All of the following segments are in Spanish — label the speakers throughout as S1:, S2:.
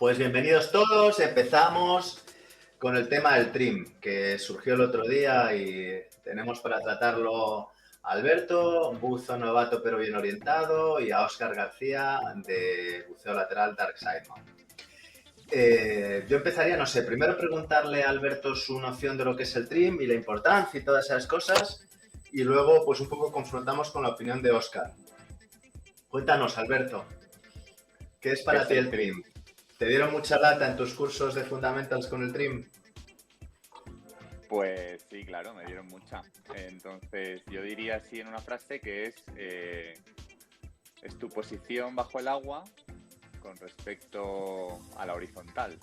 S1: Pues bienvenidos todos, empezamos con el tema del trim, que surgió el otro día y tenemos para tratarlo a Alberto, un buzo novato pero bien orientado, y a Óscar García de buceo lateral Dark Side Mount. Yo empezaría, no sé, primero preguntarle a Alberto su noción de lo que es el trim y la importancia y todas esas cosas, y luego pues un poco confrontamos con la opinión de Óscar. Cuéntanos, Alberto, ¿qué es para ti el trim? ¿Te dieron mucha lata en tus cursos de fundamentals con el trim?
S2: Pues sí, claro, me dieron mucha. Entonces yo diría así en una frase que es tu posición bajo el agua con respecto a la horizontal.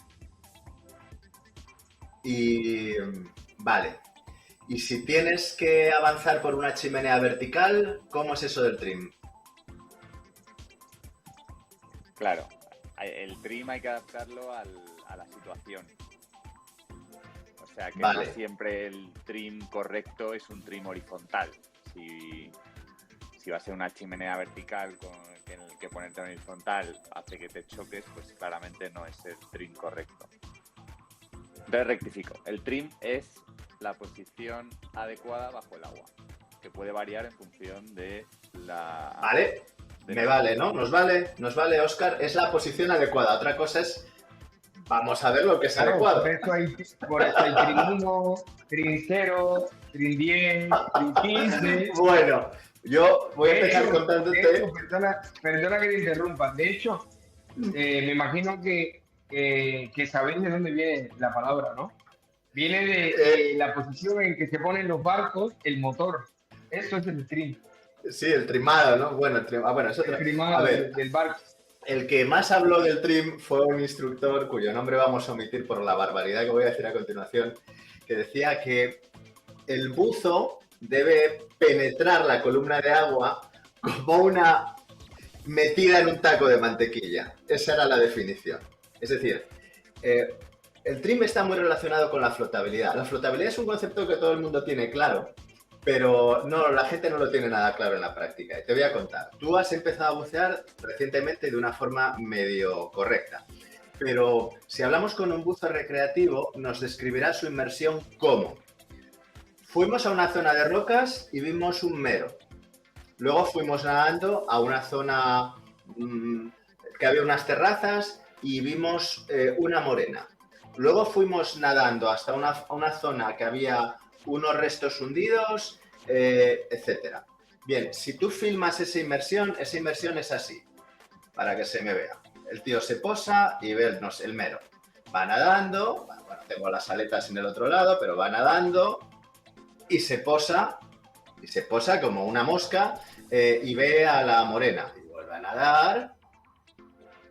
S1: Y vale, y si tienes que avanzar por una chimenea vertical, ¿cómo es eso del trim?
S2: Claro, el trim hay que adaptarlo a la situación. O sea que
S1: Vale.
S2: no siempre el trim correcto es un trim horizontal. Si va a ser una chimenea vertical en el que ponerte en horizontal hace que te choques, pues claramente no es el trim correcto. Entonces rectifico, el trim es la posición adecuada bajo el agua, que puede variar en función de la...
S1: Vale, me vale, ¿no? Nos vale, Óscar, es la posición adecuada. Otra cosa es, vamos a ver lo que es adecuado.
S3: Por eso hay trim 1, trim 0, trim 10, trim 15...
S1: Bueno, yo voy a empezar contándote...
S3: Perdona que te interrumpa. De hecho, me imagino que sabéis de dónde viene la palabra, ¿no? Viene de la posición en que se ponen los barcos, el motor. Eso es el trim.
S1: Sí, el trimado, ¿no? Bueno, es otro...
S3: El trimado del barco.
S1: El que más habló del trim fue un instructor cuyo nombre vamos a omitir por la barbaridad que voy a decir a continuación, que decía que el buzo debe penetrar la columna de agua como una metida en un taco de mantequilla. Esa era la definición. Es decir, el trim está muy relacionado con la flotabilidad. La flotabilidad es un concepto que todo el mundo tiene claro, pero no, la gente no lo tiene nada claro en la práctica. Y te voy a contar. Tú has empezado a bucear recientemente de una forma medio correcta. Pero si hablamos con un buzo recreativo, nos describirá su inmersión como: fuimos a una zona de rocas y vimos un mero. Luego fuimos nadando a una zona que había unas terrazas y vimos una morena. Luego fuimos nadando hasta una zona que había unos restos hundidos, etcétera. Bien, si tú filmas esa inmersión es así, para que se me vea. El tío se posa y ve el mero. Va nadando, bueno, tengo las aletas en el otro lado, pero va nadando y se posa como una mosca y ve a la morena. Y vuelve a nadar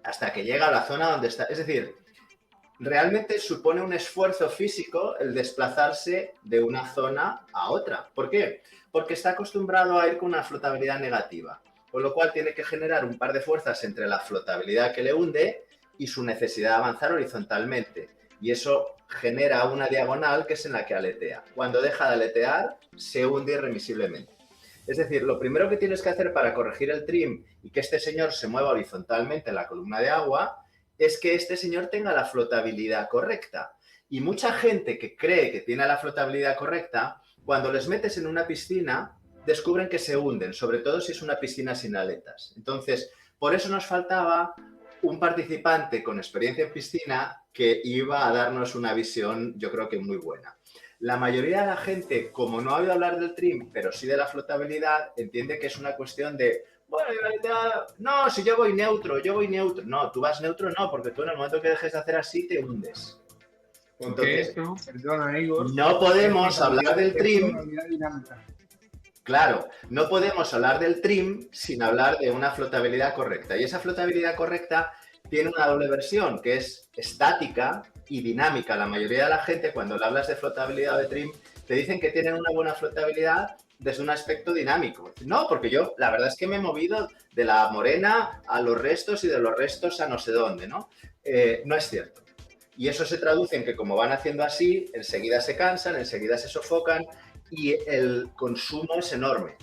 S1: hasta que llega a la zona donde está. Es decir, realmente supone un esfuerzo físico el desplazarse de una zona a otra. ¿Por qué? Porque está acostumbrado a ir con una flotabilidad negativa, con lo cual tiene que generar un par de fuerzas entre la flotabilidad que le hunde y su necesidad de avanzar horizontalmente. Y eso genera una diagonal que es en la que aletea. Cuando deja de aletear, se hunde irremisiblemente. Es decir, lo primero que tienes que hacer para corregir el trim y que este señor se mueva horizontalmente en la columna de agua es que este señor tenga la flotabilidad correcta. Y mucha gente que cree que tiene la flotabilidad correcta, cuando les metes en una piscina, descubren que se hunden, sobre todo si es una piscina sin aletas. Entonces, por eso nos faltaba un participante con experiencia en piscina que iba a darnos una visión, yo creo que muy buena. La mayoría de la gente, como no ha oído hablar del trim, pero sí de la flotabilidad, entiende que es una cuestión de, bueno, no, si yo voy neutro. No, tú vas neutro no, porque tú en el momento que dejes de hacer así te hundes.
S3: Entonces, perdona, Igor,
S1: no podemos hablar del trim. Claro, no podemos hablar del trim sin hablar de una flotabilidad correcta. Y esa flotabilidad correcta tiene una doble versión, que es estática y dinámica. La mayoría de la gente, cuando le hablas de flotabilidad o de trim, te dicen que tienen una buena flotabilidad desde un aspecto dinámico. No, porque yo la verdad es que me he movido de la morena a los restos y de los restos a no sé dónde, ¿no? No es cierto. Y eso se traduce en que como van haciendo así, enseguida se cansan, enseguida se sofocan y el consumo es enorme.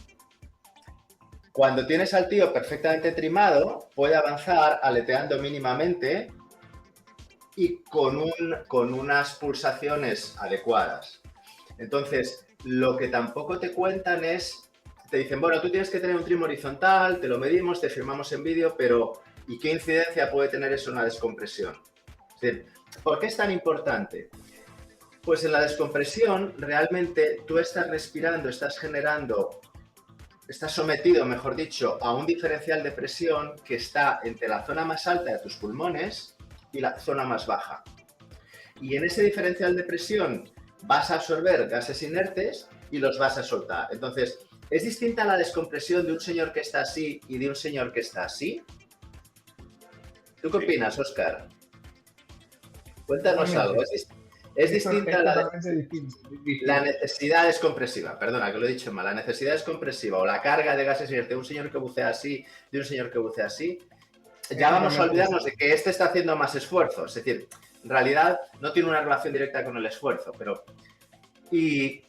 S1: Cuando tienes al tío perfectamente trimado, puede avanzar aleteando mínimamente y con unas pulsaciones adecuadas. Entonces, lo que tampoco te cuentan es, te dicen, bueno, tú tienes que tener un trim horizontal, te lo medimos, te firmamos en vídeo, pero ¿y qué incidencia puede tener eso en la descompresión? Es decir, ¿por qué es tan importante? Pues en la descompresión realmente tú estás respirando, estás generando, estás sometido, mejor dicho, a un diferencial de presión que está entre la zona más alta de tus pulmones y la zona más baja. Y en ese diferencial de presión vas a absorber gases inertes y los vas a soltar. Entonces, ¿es distinta la descompresión de un señor que está así y de un señor que está así? ¿Tú qué opinas, Óscar? Cuéntanos algo. Es distinta la necesidad descompresiva, perdona que lo he dicho mal, la necesidad descompresiva o la carga de gases inertes de un señor que bucea así, de un señor que bucea así. Ya vamos a olvidarnos de que este está haciendo más esfuerzo, es decir, en realidad no tiene una relación directa con el esfuerzo, pero... Y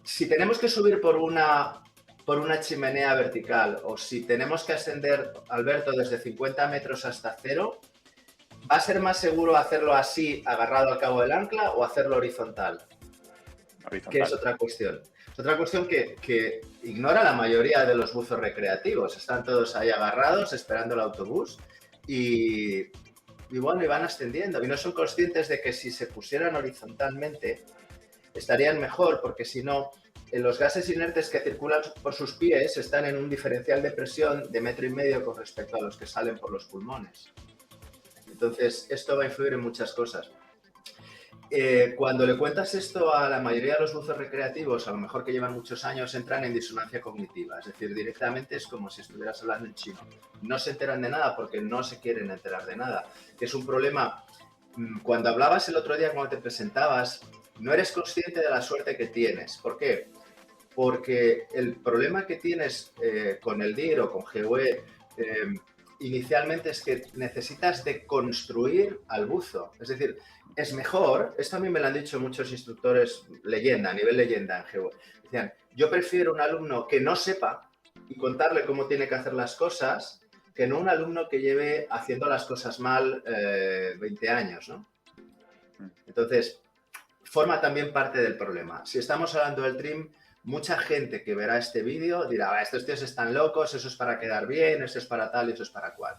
S1: si tenemos que subir por una chimenea vertical o si tenemos que ascender, Alberto, desde 50 metros hasta cero, ¿va a ser más seguro hacerlo así, agarrado al cabo del ancla, o hacerlo horizontal? Que es otra cuestión. Es otra cuestión que ignora la mayoría de los buzos recreativos. Están todos ahí agarrados, esperando el autobús y bueno, y van ascendiendo. Y no son conscientes de que si se pusieran horizontalmente estarían mejor, porque si no, los gases inertes que circulan por sus pies están en un diferencial de presión de 1,5 metros con respecto a los que salen por los pulmones. Entonces, esto va a influir en muchas cosas. Cuando le cuentas esto a la mayoría de los buzos recreativos, a lo mejor que llevan muchos años, entran en disonancia cognitiva. Es decir, directamente es como si estuvieras hablando en chino. No se enteran de nada porque no se quieren enterar de nada. Que es un problema. Cuando hablabas el otro día, cuando te presentabas, no eres consciente de la suerte que tienes. ¿Por qué? Porque el problema que tienes con el DIR o con GWE inicialmente es que necesitas deconstruir al buzo. Es decir, es mejor, esto a mí me lo han dicho muchos instructores leyenda, a nivel leyenda en GWE. Decían, yo prefiero un alumno que no sepa y contarle cómo tiene que hacer las cosas que no un alumno que lleve haciendo las cosas mal 20 años, ¿no? Entonces, forma también parte del problema. Si estamos hablando del trim, mucha gente que verá este vídeo dirá, estos tíos están locos, eso es para quedar bien, eso es para tal y eso es para cual.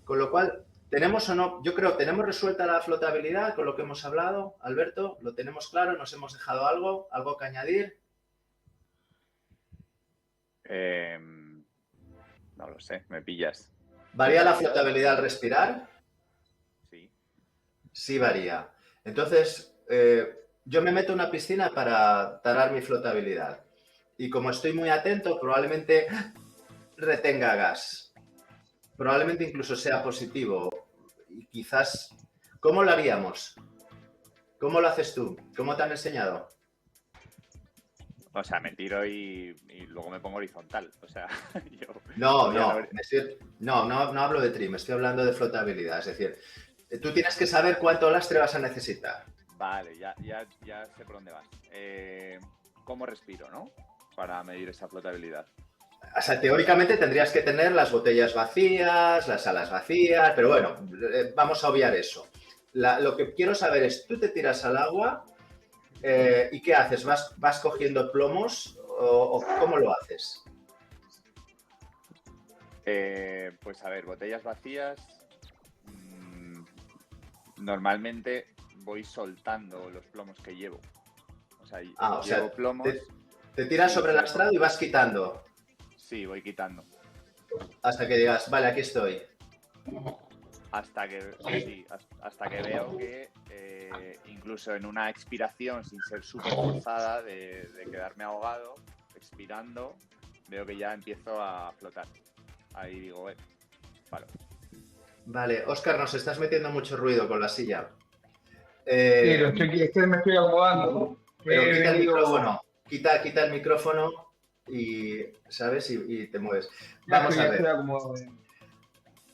S1: Con lo cual, ¿tenemos o no? Yo creo, ¿tenemos resuelta la flotabilidad con lo que hemos hablado, Alberto? ¿Lo tenemos claro? ¿Nos hemos dejado algo? ¿Algo que añadir?
S2: No lo sé, me pillas.
S1: ¿Varía la flotabilidad al respirar?
S2: Sí.
S1: Sí varía. Entonces, yo me meto en una piscina para tarar mi flotabilidad. Y como estoy muy atento, probablemente retenga gas. Probablemente incluso sea positivo. Y quizás... ¿Cómo lo haríamos? ¿Cómo lo haces tú? ¿Cómo te han enseñado?
S2: O sea, me tiro y luego me pongo horizontal. O sea, yo...
S1: No hablo de trim, estoy hablando de flotabilidad. Es decir, tú tienes que saber cuánto lastre vas a necesitar.
S2: Vale, ya sé por dónde vas. ¿Cómo respiro, no? Para medir esa flotabilidad.
S1: O sea, teóricamente tendrías que tener las botellas vacías, las alas vacías, pero bueno, vamos a obviar eso. Lo que quiero saber es, tú te tiras al agua y ¿qué haces? ¿Vas cogiendo plomos o cómo lo haces?
S2: Pues a ver, botellas vacías, normalmente voy soltando los plomos que llevo. O sea, llevo plomos...
S1: Te tiras sobre el lastrado y vas quitando.
S2: Sí, voy quitando.
S1: Hasta que digas, vale, aquí estoy.
S2: Hasta que veo que incluso en una expiración, sin ser súper forzada, de quedarme ahogado, expirando, veo que ya empiezo a flotar. Ahí digo, vale.
S1: Vale, Óscar, nos estás metiendo mucho ruido con la silla.
S3: Sí, es que me estoy acomodando.
S1: Pero quita el micrófono. Quita el micrófono y, ¿sabes? Y te mueves. Vamos a ver.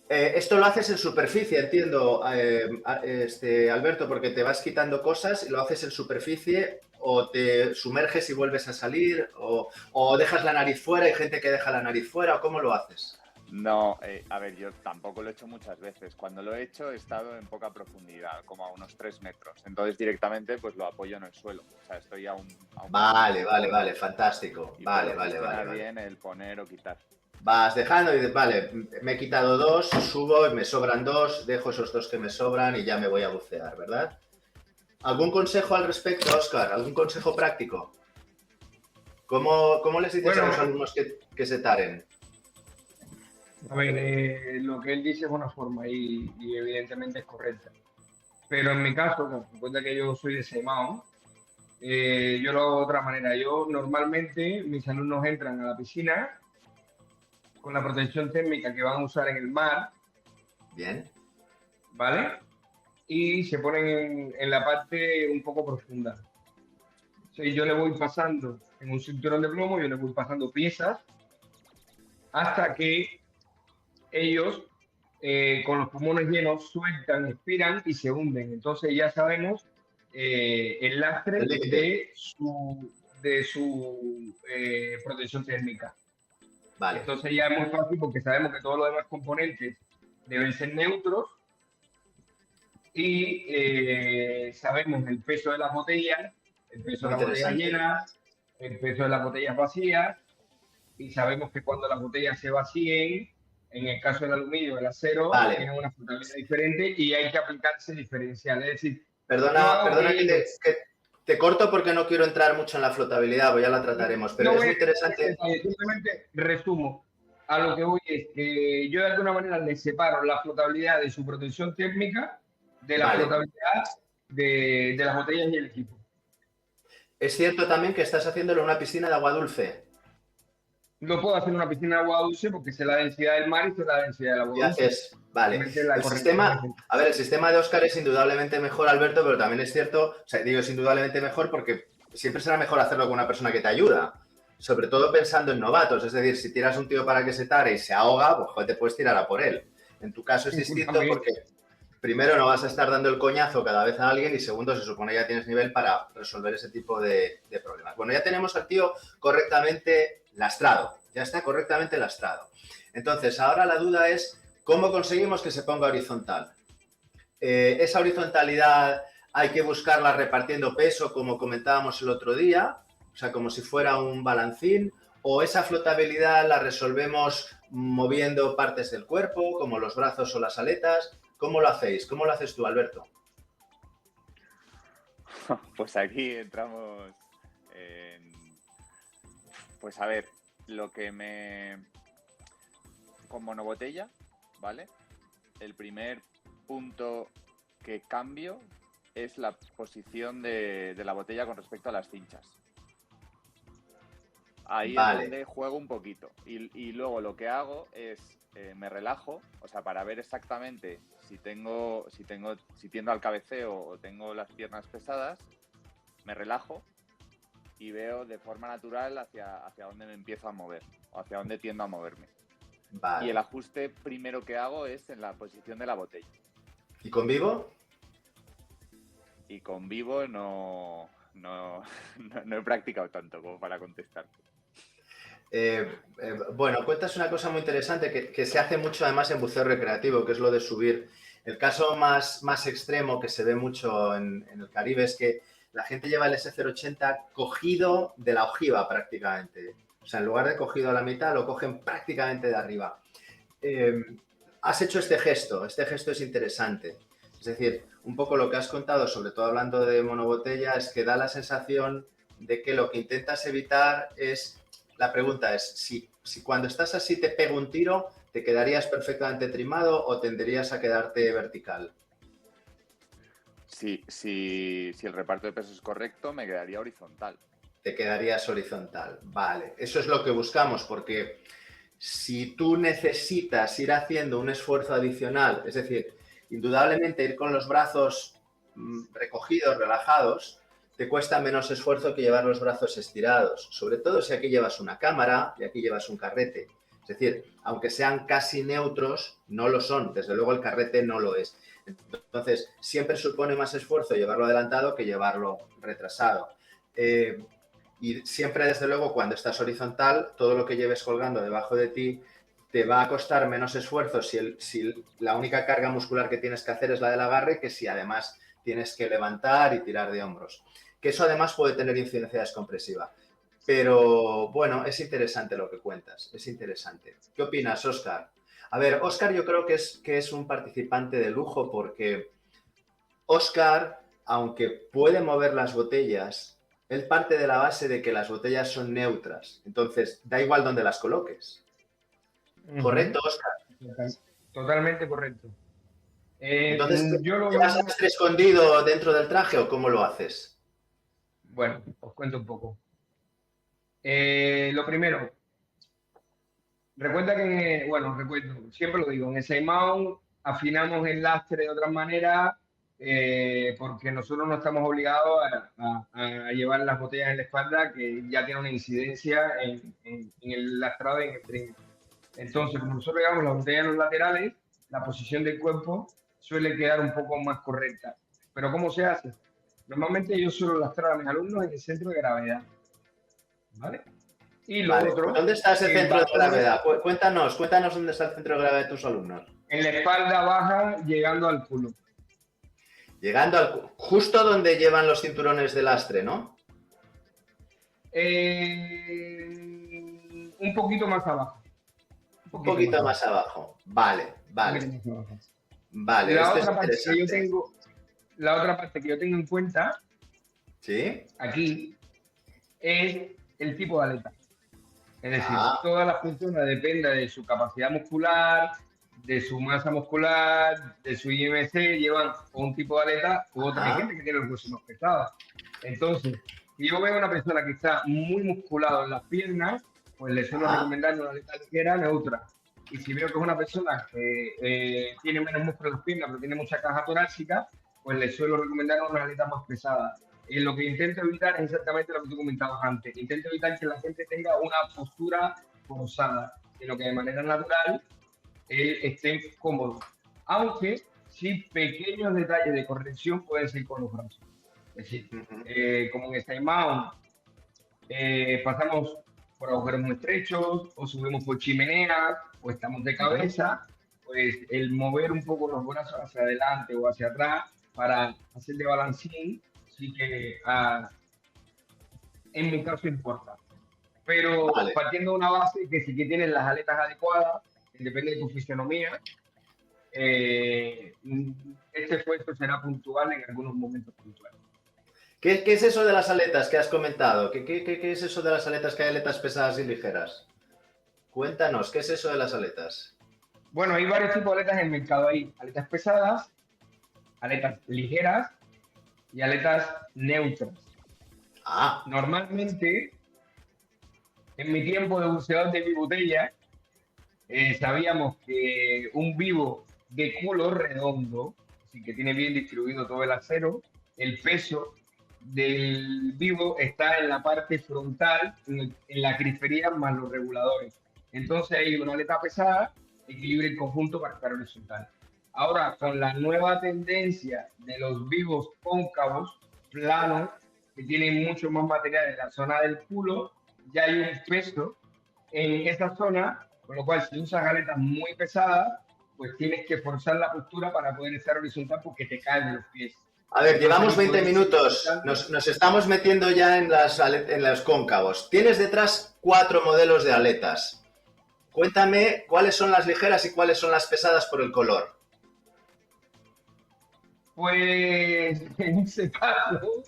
S1: Esto lo haces en superficie, entiendo, Alberto, porque te vas quitando cosas y lo haces en superficie o te sumerges y vuelves a salir o dejas la nariz fuera, hay gente que deja la nariz fuera, o ¿cómo lo haces?
S2: No, a ver, yo tampoco lo he hecho muchas veces. Cuando lo he hecho he estado en poca profundidad, como a unos 3 metros. Entonces directamente pues lo apoyo en el suelo. O sea, estoy a un
S1: Vale,
S2: metro
S1: vale, vale, fantástico.
S2: y
S1: Vale,
S2: puedo
S1: vale, vale,
S2: gestionar
S1: vale.
S2: bien el poner o quitar.
S1: Vas dejando y dices, vale, me he quitado 2, subo y me sobran 2, dejo esos 2 que me sobran y ya me voy a bucear, ¿verdad? ¿Algún consejo al respecto, Óscar? ¿Algún consejo práctico? ¿Cómo les dices a
S3: Bueno,
S1: los alumnos que se taren?
S3: a ver, lo que él dice es una forma y evidentemente es correcta. Pero en mi caso, como cuenta que yo soy de Semao, yo lo hago de otra manera. Yo normalmente, mis alumnos entran a la piscina con la protección térmica que van a usar en el mar,
S1: Bien,
S3: ¿vale? Y se ponen en la parte un poco profunda. O sea, yo le voy pasando en un cinturón de plomo, yo le voy pasando piezas hasta que ellos con los pulmones llenos sueltan, expiran y se hunden. Entonces ya sabemos el lastre
S1: el límite.
S3: de su protección térmica.
S1: Vale,
S3: Entonces ya es muy fácil porque sabemos que todos los demás componentes deben ser neutros y sabemos el peso de las botellas, el peso de
S1: muy
S3: las botellas
S1: interesante.
S3: llenas, el peso de las botellas vacías y sabemos que cuando las botellas se vacíen, en el caso del aluminio, el acero,
S1: Vale,
S3: tienen una flotabilidad diferente y hay que aplicarse diferencial. Es decir, yo
S1: perdona,
S3: hago
S1: perdona
S3: que ellos,
S1: que te corto porque no quiero entrar mucho en la flotabilidad, pues ya la
S3: no,
S1: trataremos, pero
S3: no
S1: es
S3: voy a
S1: muy
S3: entrar en
S1: interesante.
S3: detalle, simplemente resumo. A lo que voy es que yo de alguna manera les separo la flotabilidad de su protección térmica de la
S1: Vale,
S3: flotabilidad de las botellas y el equipo.
S1: es cierto también que estás haciéndolo en una piscina de agua dulce
S3: No puedo hacer una piscina de agua dulce porque sé la densidad del mar y sé la densidad del agua
S1: y
S3: dulce.
S1: haces, vale,
S3: Realmente la
S1: el
S3: corresponde.
S1: sistema, a ver, el sistema de Óscar es indudablemente mejor, Alberto, pero también es cierto, o sea, digo es indudablemente mejor porque siempre será mejor hacerlo con una persona que te ayuda, sobre todo pensando en novatos, es decir, si tiras un tío para que se tare y se ahoga, pues joder, te puedes tirar a por él. En tu caso es distinto
S3: También.
S1: porque primero no vas a estar dando el coñazo cada vez a alguien y segundo se supone que ya tienes nivel para resolver ese tipo de problemas. Bueno, ya tenemos al tío correctamente lastrado, ya está correctamente lastrado. Entonces, ahora la duda es cómo conseguimos que se ponga horizontal. Esa horizontalidad hay que buscarla repartiendo peso, como comentábamos el otro día, o sea, como si fuera un balancín, o esa flotabilidad la resolvemos moviendo partes del cuerpo, como los brazos o las aletas. ¿Cómo lo hacéis? ¿Cómo lo haces tú, Alberto?
S2: Pues aquí entramos en... Pues a ver, lo que me... Con monobotella, ¿vale? El primer punto que cambio es la posición de la botella con respecto a las cinchas. Ahí es
S1: Vale,
S2: donde juego un poquito. Y luego lo que hago es me relajo, o sea, para ver exactamente si tiendo al cabeceo o tengo las piernas pesadas, me relajo y veo de forma natural hacia dónde me empiezo a mover o hacia dónde tiendo a moverme. Y el
S1: vale.
S2: ajuste primero que hago es en la posición de la botella.
S1: ¿Y con vivo?
S2: Y con vivo no he practicado tanto como para contestarte.
S1: Bueno, cuentas una cosa muy interesante que se hace mucho además en buceo recreativo, que es lo de subir. El caso más extremo que se ve mucho en el Caribe es que la gente lleva el S080 cogido de la ojiva prácticamente. O sea, en lugar de cogido a la mitad, lo cogen prácticamente de arriba. Eh, Has hecho este gesto es interesante. Es decir, un poco lo que has contado, sobre todo hablando de monobotella, es que da la sensación de que lo que intentas evitar es, la pregunta es, si cuando estás así te pego un tiro, ¿te quedarías perfectamente trimado o tenderías a quedarte vertical?
S2: Si el reparto de peso es correcto, me quedaría horizontal.
S1: Te quedarías horizontal. Vale, eso es lo que buscamos porque si tú necesitas ir haciendo un esfuerzo adicional, es decir, indudablemente ir con los brazos recogidos, relajados, te cuesta menos esfuerzo que llevar los brazos estirados, sobre todo si aquí llevas una cámara y aquí llevas un carrete. Es decir, aunque sean casi neutros, no lo son, desde luego el carrete no lo es. Entonces, siempre supone más esfuerzo llevarlo adelantado que llevarlo retrasado. Y siempre, desde luego, cuando estás horizontal, todo lo que lleves colgando debajo de ti te va a costar menos esfuerzo si la única carga muscular que tienes que hacer es la del agarre, que si además tienes que levantar y tirar de hombros. Que eso además puede tener incidencia descompresiva. Pero bueno, es interesante lo que cuentas, es interesante. ¿Qué opinas, Óscar? A ver, Óscar yo creo que es un participante de lujo porque Óscar, aunque puede mover las botellas, él parte de la base de que las botellas son neutras. Entonces, da igual donde las coloques. ¿Correcto, Óscar?
S3: Totalmente correcto.
S1: Entonces,
S3: Yo lo
S1: ¿llevas
S3: veo...
S1: lastre escondido dentro del traje o cómo lo haces?
S3: Bueno, os cuento un poco. Lo primero, recuerda que, bueno, recuerdo, siempre lo digo, en el Seimao afinamos el lastre de otra manera porque nosotros no estamos obligados a llevar las botellas en la espalda que ya tiene una incidencia en el lastrado y en el tren. Entonces, como nosotros llevamos las botellas en los laterales, la posición del cuerpo suele quedar un poco más correcta. Pero ¿cómo se hace? Normalmente yo suelo lastrar a mis alumnos en el centro de gravedad, ¿vale? Y lo
S1: Vale,
S3: otro,
S1: ¿dónde está ese centro de
S3: bastón
S1: gravedad? Cuéntanos dónde está el centro de gravedad de tus alumnos.
S3: en la espalda baja llegando al culo.
S1: Llegando justo donde llevan los cinturones de lastre, ¿no?
S3: Un poquito más abajo.
S1: Un poquito más abajo. Vale, vale. Vale,
S3: La
S1: esto es
S3: otra parte que yo
S1: interesante.
S3: tengo, la otra parte que yo tengo en cuenta
S1: ¿Sí?
S3: aquí es el tipo de aleta. Es decir,
S1: Ah.
S3: todas las personas depende de su capacidad muscular, de su masa muscular, de su IMC, llevan un tipo de aleta u otra. Hay gente que tiene los huesos más pesados. Entonces, si yo veo a una persona que está muy musculado en las piernas, pues le suelo recomendar una aleta ligera neutra. Y si veo que es una persona que tiene menos músculo en las piernas, pero tiene mucha caja torácica, pues le suelo recomendar una aleta más pesada. Lo que intento evitar es exactamente lo que tú comentabas antes. Intento evitar que la gente tenga una postura forzada, sino que de manera natural él esté cómodo. Aunque sí pequeños detalles de corrección pueden ser con los brazos. Es decir, como en el Seimao, pasamos por agujeros muy estrechos, o subimos por chimeneas, o estamos de cabeza, pues el mover un poco los brazos hacia adelante o hacia atrás para hacer de balancín, sí que en mi caso importa. Pero partiendo de una base que sí que tienes las aletas adecuadas, depende de tu fisionomía, este esfuerzo será puntual en algunos momentos puntuales.
S1: ¿Qué es eso de las aletas que has comentado? ¿Qué es eso de las aletas, que hay aletas pesadas y ligeras? Cuéntanos, ¿qué es eso de las aletas?
S3: Bueno, hay varios tipos de aletas en el mercado. Hay aletas pesadas, aletas ligeras y aletas neutras. Normalmente, en mi tiempo de buceador de bibotella, sabíamos que un vivo de culo redondo, así que tiene bien distribuido todo el acero, el peso del vivo está en la parte frontal, en la crifería más los reguladores. Entonces hay una aleta pesada, equilibra el conjunto para estar horizontal. Ahora, con la nueva tendencia de los vivos cóncavos, planos, que tienen mucho más material en la zona del culo, ya hay un peso en esa zona, con lo cual si usas aletas muy pesadas, pues tienes que forzar la postura para poder estar horizontal porque te caen de los pies.
S1: A ver, llevamos 20 minutos, nos estamos metiendo ya en los cóncavos. Tienes detrás 4 modelos de aletas. Cuéntame cuáles son las ligeras y cuáles son las pesadas por el color.
S3: Pues en ese caso,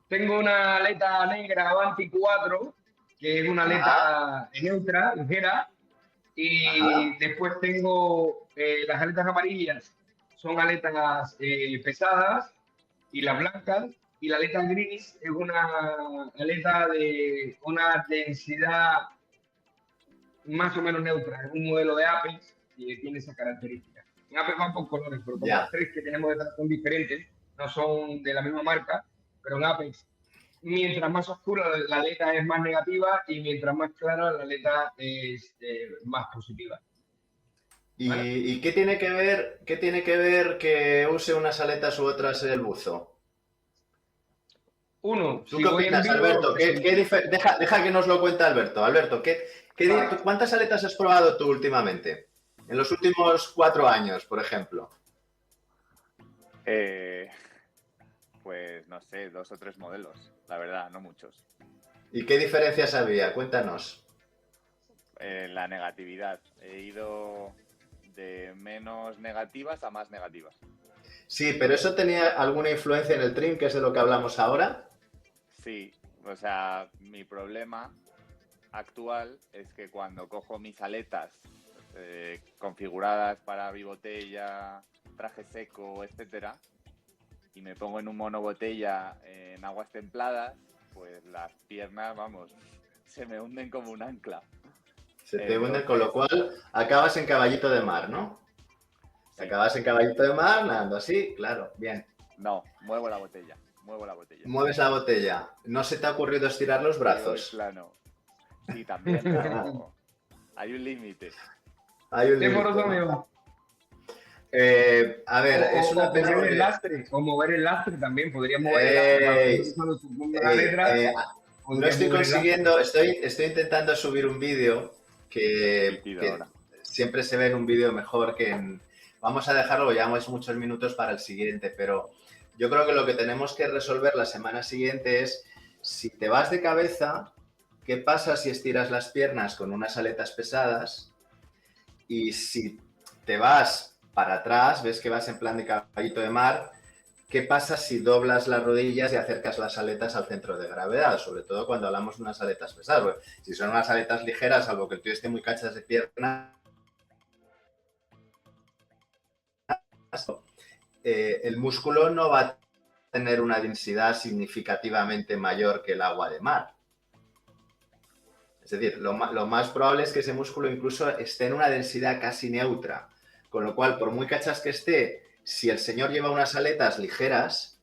S3: tengo una aleta negra Avanti 4, que es una aleta neutra, ligera, y después tengo las aletas amarillas, son aletas pesadas, y las blancas, y la aleta gris es una aleta de una densidad más o menos neutra, es un modelo de Apex que tiene esa característica. En Apex van por colores, pero como las tres que tenemos detrás son diferentes, no son de la misma marca, pero en Apex, mientras más oscura la aleta es más negativa y mientras más clara la aleta es más positiva.
S1: ¿Vale? ¿Y qué tiene que ver que use unas aletas u otras el buzo?
S3: Uno,
S1: ¿Tú
S3: si
S1: qué
S3: voy en
S1: opinas,
S3: vivo,
S1: Alberto? Deja que nos lo cuente Alberto. Alberto,
S3: Vale.
S1: ¿cuántas aletas has probado tú últimamente? En los últimos 4 años, por ejemplo.
S2: Pues no sé, 2 o 3 modelos, la verdad, no muchos.
S1: ¿Y qué diferencias había? Cuéntanos.
S2: La negatividad. He ido de menos negativas a más negativas.
S1: Sí, pero ¿eso tenía alguna influencia en el trim, que es de lo que hablamos ahora?
S2: Sí, o sea, mi problema actual es que cuando cojo mis aletas configuradas para bibotella, traje seco, etcétera, y me pongo en un monobotella en aguas templadas, pues las piernas, vamos, se me hunden como un ancla.
S1: Se te hunde, con lo cual acabas en caballito de mar, ¿no?
S2: Sí.
S1: Acabas en caballito de mar, nadando así, claro, bien.
S2: No, muevo la botella, muevo la botella.
S1: Mueves la botella. ¿No se te ha ocurrido estirar los
S2: Y voy
S1: brazos?
S2: plano. Sí, también, pero hay un límite.
S1: Hay un
S3: ¿qué
S1: límite,
S3: moroso me
S1: ¿no?
S3: va?
S1: A ver, es una pena
S3: mover el
S1: porque...
S3: lastre, o mover el lastre también, podrías mover el lastre para
S1: Ey,
S3: que cuando tú pongas la letra,
S1: no
S3: podrías
S1: estoy
S3: mover el lastre.
S1: consiguiendo, estoy intentando subir un vídeo que
S2: Ahora.
S1: siempre se ve en un vídeo mejor que en... Vamos a dejarlo, llevamos muchos minutos para el siguiente, pero yo creo que lo que tenemos que resolver la semana siguiente es, si te vas de cabeza, ¿qué pasa si estiras las piernas con unas aletas pesadas? Y si te vas para atrás, ves que vas en plan de caballito de mar, ¿qué pasa si doblas las rodillas y acercas las aletas al centro de gravedad? Sobre todo cuando hablamos de unas aletas pesadas. Bueno, si son unas aletas ligeras, salvo que el tío esté muy cachas de pierna, el músculo no va a tener una densidad significativamente mayor que el agua de mar. Es decir, lo más probable es que ese músculo incluso esté en una densidad casi neutra. Con lo cual, por muy cachas que esté, si el señor lleva unas aletas ligeras,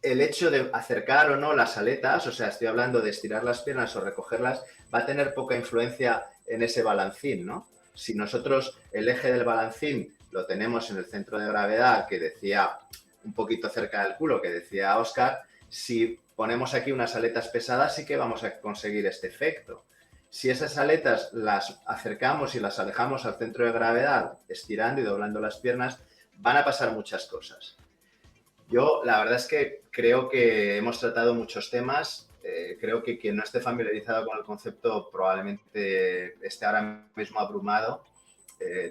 S1: el hecho de acercar o no las aletas, o sea, estoy hablando de estirar las piernas o recogerlas, va a tener poca influencia en ese balancín, ¿no? Si nosotros el eje del balancín lo tenemos en el centro de gravedad, que decía un poquito cerca del culo, que decía Oscar, si ponemos aquí unas aletas pesadas sí que vamos a conseguir este efecto. Si esas aletas las acercamos y las alejamos al centro de gravedad, estirando y doblando las piernas, van a pasar muchas cosas. Yo, la verdad es que creo que hemos tratado muchos temas. Creo que quien no esté familiarizado con el concepto probablemente esté ahora mismo abrumado.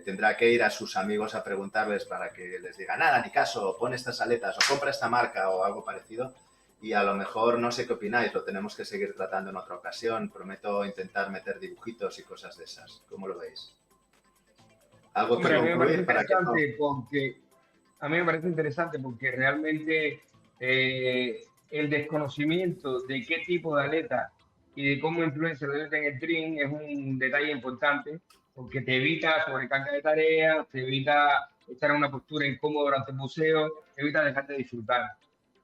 S1: Tendrá que ir a sus amigos a preguntarles para que les diga nada, ni caso, pon estas aletas o compra esta marca o algo parecido. Y a lo mejor no sé qué opináis, lo tenemos que seguir tratando en otra ocasión. Prometo intentar meter dibujitos y cosas de esas. ¿Cómo lo veis? Algo que
S3: Hombre, a mí me parece
S1: concluir para que no...
S3: interesante porque a mí me parece interesante porque realmente el desconocimiento de qué tipo de aleta y de cómo influencia la aleta en el trim es un detalle importante porque te evita sobrecarga de tareas, te evita estar en una postura incómoda durante el buceo, te evita dejar de disfrutar.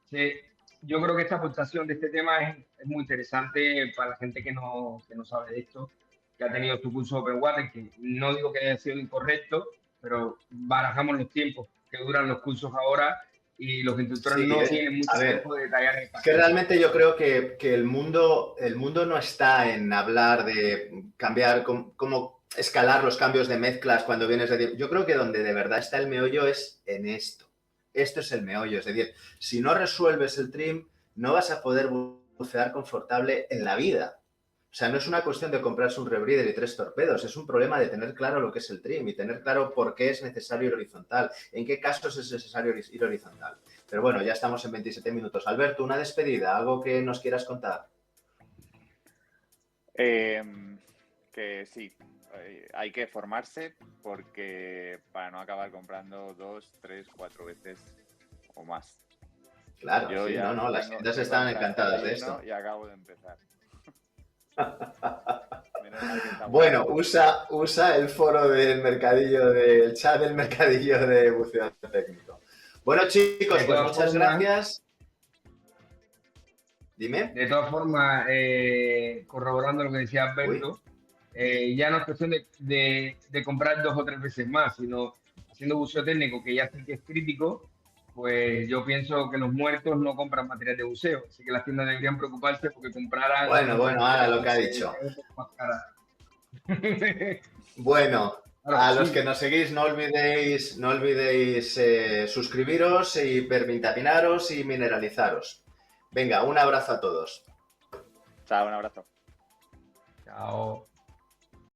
S3: Sí, yo creo que esta aportación de este tema es muy interesante para la gente que no sabe de esto, que ha tenido su curso Open Water, que no digo que haya sido incorrecto, pero barajamos los tiempos que duran los cursos ahora y los instructores
S1: Sí,
S3: no tienen mucho
S1: a ver,
S3: tiempo de detallar el
S1: es que realmente yo creo que el mundo no está en hablar de cambiar, cómo escalar los cambios de mezclas cuando vienes de... Yo creo que donde de verdad está el meollo es en esto. Esto es el meollo. Es decir, si no resuelves el trim, no vas a poder bucear confortable en la vida. O sea, no es una cuestión de comprarse un rebreather y 3 torpedos, es un problema de tener claro lo que es el trim y tener claro por qué es necesario ir horizontal, en qué casos es necesario ir horizontal. Pero bueno, ya estamos en 27 minutos. Alberto, una despedida, algo que nos quieras contar.
S2: Que sí, hay que formarse porque para no acabar comprando 2, 3, 4 veces o más.
S1: Claro, sí, no, las tiendas están encantadas de esto.
S2: Y acabo de empezar.
S1: Bueno, usa el foro del mercadillo, del chat del mercadillo de buceo técnico. Bueno, chicos, pues muchas gracias. Dime.
S3: De todas formas, corroborando lo que decía Alberto, ya no es cuestión de comprar 2 o 3 veces más, sino haciendo buceo técnico, que ya sé que es crítico, pues yo pienso que los muertos no compran material de buceo, así que las tiendas deberían preocuparse porque compraran...
S1: Bueno, ahora lo que ha dicho. Bueno,
S3: Claro,
S1: a los
S3: sí.
S1: que nos seguís, no olvidéis suscribiros y pervitaminaros y mineralizaros. Venga, un abrazo a todos.
S2: Chao, un abrazo.
S3: Chao.